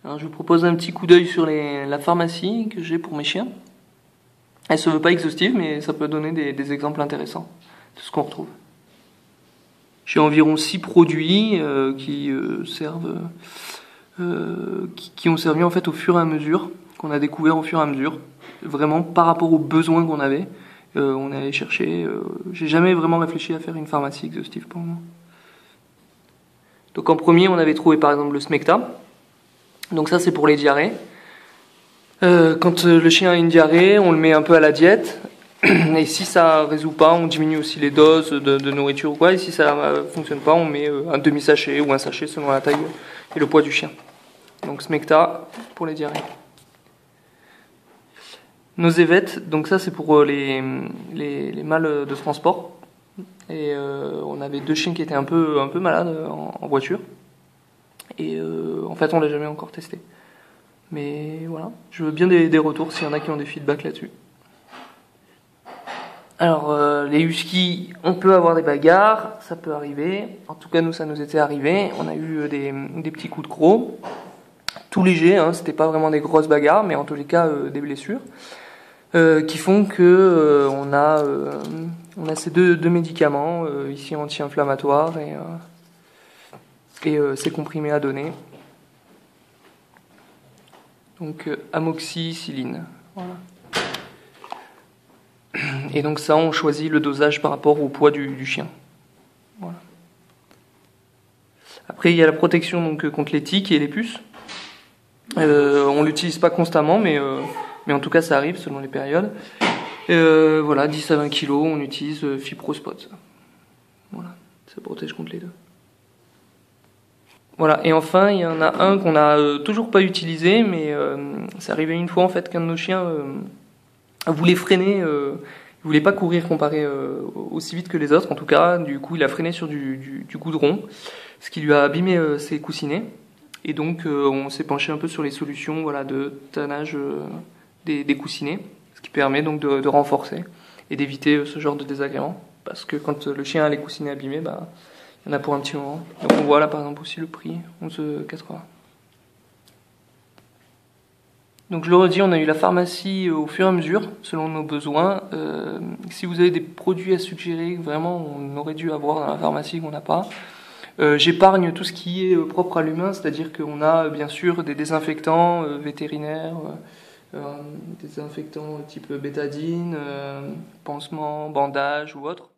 Alors, je vous propose un petit coup d'œil sur la pharmacie que j'ai pour mes chiens. Elle se veut pas exhaustive, mais ça peut donner des exemples intéressants de ce qu'on retrouve. J'ai environ 6 produits qui ont servi en fait au fur et à mesure, qu'on a découvert au fur et à mesure, vraiment par rapport aux besoins qu'on avait. On est allé chercher. J'ai jamais vraiment réfléchi à faire une pharmacie exhaustive pour moi. Donc en premier, on avait trouvé par exemple le Smecta. Donc ça, c'est pour les diarrhées. Quand le chien a une diarrhée, on le met un peu à la diète. Et si ça résout pas, on diminue aussi les doses de nourriture ou quoi. Et si ça fonctionne pas, on met un demi-sachet ou un sachet selon la taille et le poids du chien. Donc Smecta pour les diarrhées. Nosevet, donc ça c'est pour les mâles de transport. Et on avait 2 chiens qui étaient un peu malades en voiture. Et en fait, on l'a jamais encore testé. Mais voilà, je veux bien des retours s'il y en a qui ont des feedbacks là-dessus. Alors, les huskies, on peut avoir des bagarres, ça peut arriver. En tout cas, nous, ça nous était arrivé. On a eu des petits coups de croc, tout léger, hein, c'était pas vraiment des grosses bagarres, mais en tous les cas, des blessures, qui font que on a ces deux médicaments, ici anti-inflammatoires et ces comprimés à donner. Donc amoxicilline. Voilà. Et donc ça, on choisit le dosage par rapport au poids du chien. Voilà. Après, il y a la protection donc contre les tiques et les puces. On l'utilise pas constamment, mais en tout cas, ça arrive selon les périodes. Voilà, 10 à 20 kg, on utilise Fiprospot. Voilà, ça protège contre les deux. Voilà, et enfin, il y en a un qu'on n'a toujours pas utilisé, mais c'est arrivé une fois en fait qu'un de nos chiens voulait freiner, il voulait pas courir comparé aussi vite que les autres, en tout cas, du coup il a freiné sur du goudron, ce qui lui a abîmé ses coussinets, et donc on s'est penché un peu sur les solutions voilà, de tannage des coussinets, ce qui permet donc de renforcer et d'éviter ce genre de désagréments, parce que quand le chien a les coussinets abîmés, bah, il y en a pour un petit moment. Donc on voit là par exemple aussi le prix, 11,80 €. Donc je le redis, on a eu la pharmacie au fur et à mesure, selon nos besoins. Si vous avez des produits à suggérer, vraiment on aurait dû avoir dans la pharmacie qu'on n'a pas. J'épargne tout ce qui est propre à l'humain, c'est-à-dire qu'on a bien sûr des désinfectants vétérinaires, des désinfectants type bétadine, pansement, bandage ou autre.